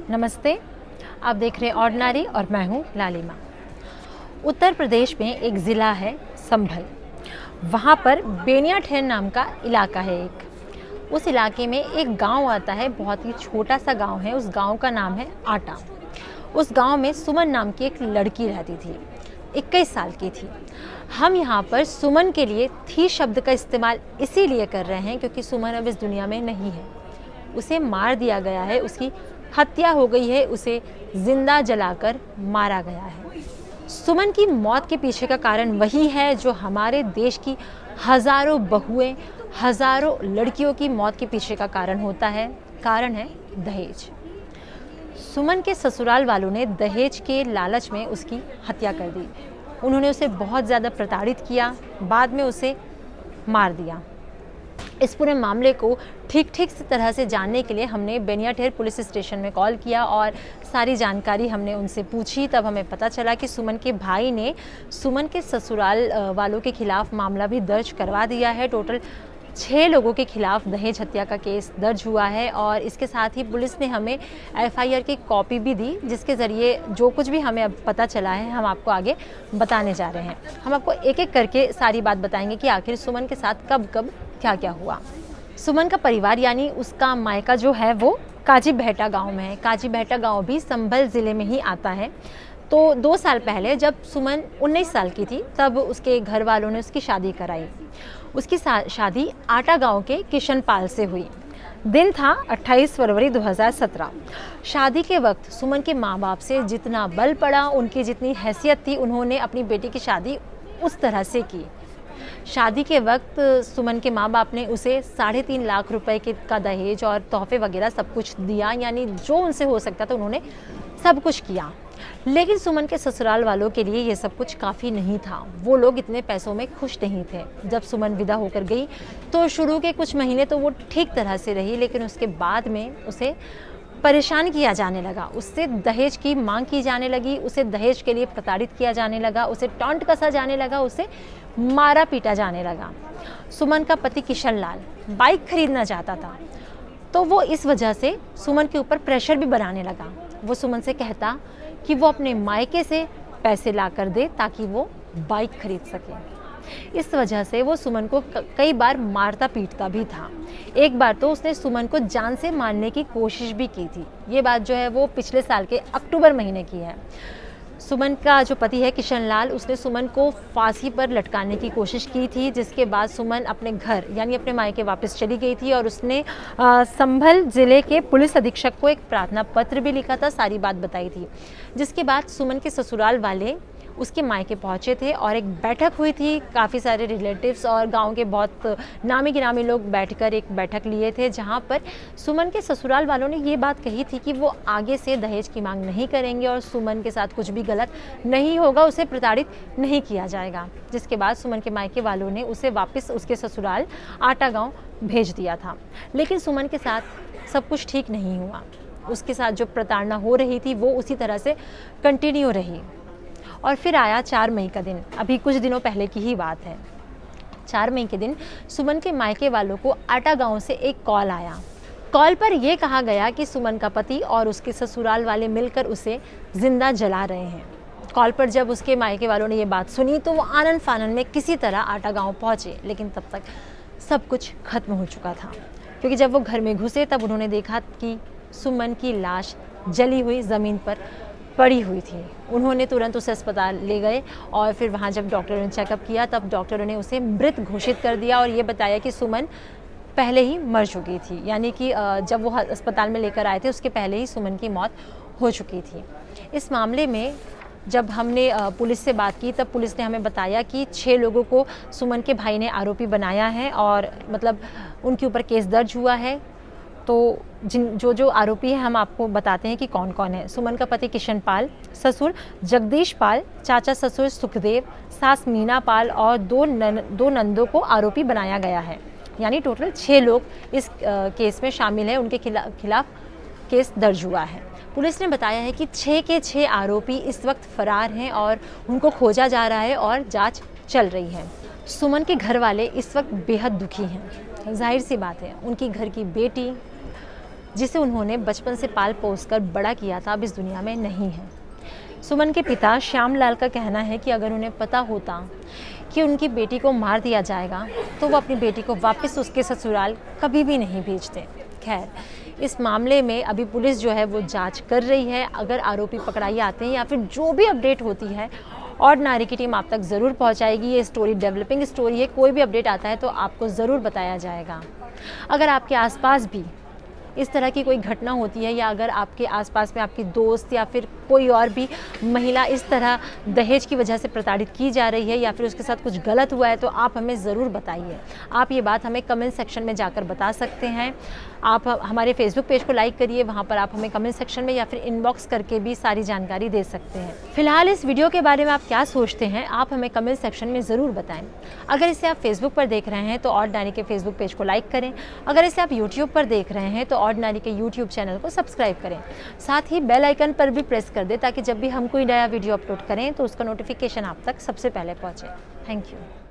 नमस्ते, आप देख रहे हैं ऑर्डिनरी और मैं हूँ लालिमा। उत्तर प्रदेश में एक ज़िला है संभल। वहाँ पर बेनियाठेर नाम का इलाका है एक। उस इलाके में एक गांव आता है, बहुत ही छोटा सा गांव है। उस गांव का नाम है आटा। उस गांव में सुमन नाम की एक लड़की रहती थी, 21 साल की थी। हम यहाँ पर सुमन के लिए थी शब्द का इस्तेमाल इसीलिए कर रहे हैं क्योंकि सुमन अब इस दुनिया में नहीं है। उसे मार दिया गया है, उसकी हत्या हो गई है, उसे जिंदा जलाकर मारा गया है। सुमन की मौत के पीछे का कारण वही है जो हमारे देश की हज़ारों बहुएं, हज़ारों लड़कियों की मौत के पीछे का कारण होता है। कारण है दहेज। सुमन के ससुराल वालों ने दहेज के लालच में उसकी हत्या कर दी। उन्होंने उसे बहुत ज़्यादा प्रताड़ित किया, बाद में उसे मार दिया। इस पूरे मामले को ठीक से तरह से जानने के लिए हमने बेनियाठेर पुलिस स्टेशन में कॉल किया और सारी जानकारी हमने उनसे पूछी। तब हमें पता चला कि सुमन के भाई ने सुमन के ससुराल वालों के खिलाफ मामला भी दर्ज करवा दिया है। टोटल 6 लोगों के खिलाफ दहेज हत्या का केस दर्ज हुआ है और इसके साथ ही पुलिस ने हमें FIR की कॉपी भी दी, जिसके ज़रिए जो कुछ भी हमें अब पता चला है हम आपको आगे बताने जा रहे हैं। हम आपको एक एक करके सारी बात बताएंगे कि आखिर सुमन के साथ कब क्या हुआ। सुमन का परिवार यानी उसका मायका जो है वो काजी बहेटा गाँव में है। काजी बहेटा गाँव भी संभल ज़िले में ही आता है। तो 2 साल पहले जब सुमन 19 साल की थी तब उसके घर वालों ने उसकी शादी कराई। उसकी शादी आटा गांव के किशन पाल से हुई। दिन था 28 फरवरी 2017। शादी के वक्त सुमन के माँ बाप से जितना बल पड़ा, उनकी जितनी हैसियत थी, उन्होंने अपनी बेटी की शादी उस तरह से की। शादी के वक्त सुमन के माँ बाप ने उसे 3.5 लाख रुपए का दहेज और तोहफे वगैरह सब कुछ दिया, यानी जो उनसे हो सकता था उन्होंने सब कुछ किया। लेकिन सुमन के ससुराल वालों के लिए ये सब कुछ काफ़ी नहीं था। वो लोग इतने पैसों में खुश नहीं थे। जब सुमन विदा होकर गई तो शुरू के कुछ महीने तो वो ठीक तरह से रही, लेकिन उसके बाद में उसे परेशान किया जाने लगा, उससे दहेज की मांग की जाने लगी, उसे दहेज के लिए प्रताड़ित किया जाने लगा, उसे टॉन्ट कसा जाने लगा, उसे मारा पीटा जाने लगा। सुमन का पति किशन लाल बाइक खरीदना चाहता था, तो वो इस वजह से सुमन के ऊपर प्रेशर भी बनाने लगा। वो सुमन से कहता कि वो अपने मायके से पैसे ला कर दे ताकि वो बाइक खरीद सके। इस वजह से वो सुमन को कई बार मारता पीटता भी था। एक बार तो उसने सुमन को जान से मारने की कोशिश भी की थी। ये बात जो है वो पिछले साल के अक्टूबर महीने की है। सुमन का जो पति है किशन लाल, उसने सुमन को फांसी पर लटकाने की कोशिश की थी, जिसके बाद सुमन अपने घर यानी अपने मायके वापस चली गई थी और उसने संभल ज़िले के पुलिस अधीक्षक को एक प्रार्थना पत्र भी लिखा था, सारी बात बताई थी। जिसके बाद सुमन के ससुराल वाले उसके मायके पहुंचे थे और एक बैठक हुई थी। काफ़ी सारे रिलेटिव्स और गांव के बहुत नामी गिरामी लोग बैठकर एक बैठक लिए थे, जहां पर सुमन के ससुराल वालों ने ये बात कही थी कि वो आगे से दहेज की मांग नहीं करेंगे और सुमन के साथ कुछ भी गलत नहीं होगा, उसे प्रताड़ित नहीं किया जाएगा। जिसके बाद सुमन के मायके वालों ने उसे वापस उसके ससुराल आटा गाँव भेज दिया था। लेकिन सुमन के साथ सब कुछ ठीक नहीं हुआ। उसके साथ जो प्रताड़ना हो रही थी वो उसी तरह से कंटिन्यू रही। और फिर आया 4 मई का दिन। अभी कुछ दिनों पहले की ही बात है। 4 मई के दिन सुमन के मायके वालों को आटा गांव से एक कॉल आया। कॉल पर यह कहा गया कि सुमन का पति और उसके ससुराल वाले मिलकर उसे जिंदा जला रहे हैं। कॉल पर जब उसके मायके वालों ने ये बात सुनी तो वो आनन फानन में किसी तरह आटा गांव पहुंचे, लेकिन तब तक सब कुछ खत्म हो चुका था। क्योंकि जब वो घर में घुसे तब उन्होंने देखा कि सुमन की लाश जली हुई ज़मीन पर पड़ी हुई थी। उन्होंने तुरंत उसे अस्पताल ले गए और फिर वहाँ जब डॉक्टरों ने चेकअप किया तब डॉक्टरों ने उसे मृत घोषित कर दिया और ये बताया कि सुमन पहले ही मर चुकी थी, यानी कि जब वो अस्पताल में लेकर आए थे उसके पहले ही सुमन की मौत हो चुकी थी। इस मामले में जब हमने पुलिस से बात की तब पुलिस ने हमें बताया कि 6 लोगों को सुमन के भाई ने आरोपी बनाया है और मतलब उनके ऊपर केस दर्ज हुआ है। तो जो आरोपी हैं हम आपको बताते हैं कि कौन कौन है। सुमन का पति किशन पाल, ससुर जगदीश पाल, चाचा ससुर सुखदेव, सास मीना पाल और 2 नंदों को आरोपी बनाया गया है। यानी टोटल 6 लोग इस केस में शामिल हैं, उनके खिलाफ केस दर्ज हुआ है। पुलिस ने बताया है कि 6 के 6 आरोपी इस वक्त फरार हैं और उनको खोजा जा रहा है और जांच चल रही है। सुमन के घर वाले इस वक्त बेहद दुखी हैं। जाहिर सी बात है, उनकी घर की बेटी जिसे उन्होंने बचपन से पाल पोस कर बड़ा किया था, अब इस दुनिया में नहीं है। सुमन के पिता श्यामलाल का कहना है कि अगर उन्हें पता होता कि उनकी बेटी को मार दिया जाएगा तो वो अपनी बेटी को वापस उसके ससुराल कभी भी नहीं भेजते। खैर, इस मामले में अभी पुलिस जो है वो जांच कर रही है। अगर आरोपी पकड़ाई आते हैं या फिर जो भी अपडेट होती है ऑर्डिनरी की टीम आप तक ज़रूर पहुंचाएगी। ये स्टोरी डेवलपिंग स्टोरी है, कोई भी अपडेट आता है तो आपको ज़रूर बताया जाएगा। अगर आपके आसपास भी इस तरह की कोई घटना होती है या अगर आपके आसपास में आपकी दोस्त या फिर कोई और भी महिला इस तरह दहेज की वजह से प्रताड़ित की जा रही है या फिर उसके साथ कुछ गलत हुआ है तो आप हमें ज़रूर बताइए। आप ये बात हमें कमेंट सेक्शन में जाकर बता सकते हैं। आप हमारे फेसबुक पेज को लाइक करिए, वहाँ पर आप हमें कमेंट सेक्शन में या फिर इनबॉक्स करके भी सारी जानकारी दे सकते हैं। फिलहाल इस वीडियो के बारे में आप क्या सोचते हैं, आप हमें कमेंट सेक्शन में ज़रूर बताएं। अगर इसे आप फेसबुक पर देख रहे हैं तो ऑर्डिनरी के फेसबुक पेज को लाइक करें। अगर इसे आप यूट्यूब पर देख रहे हैं तो ऑर्डिनरी के यूट्यूब चैनल को सब्सक्राइब करें। साथ ही बेल आइकन पर भी प्रेस कर दें ताकि जब भी हम कोई नया वीडियो अपलोड करें तो उसका नोटिफिकेशन आप तक सबसे पहले पहुँचे। Thank you.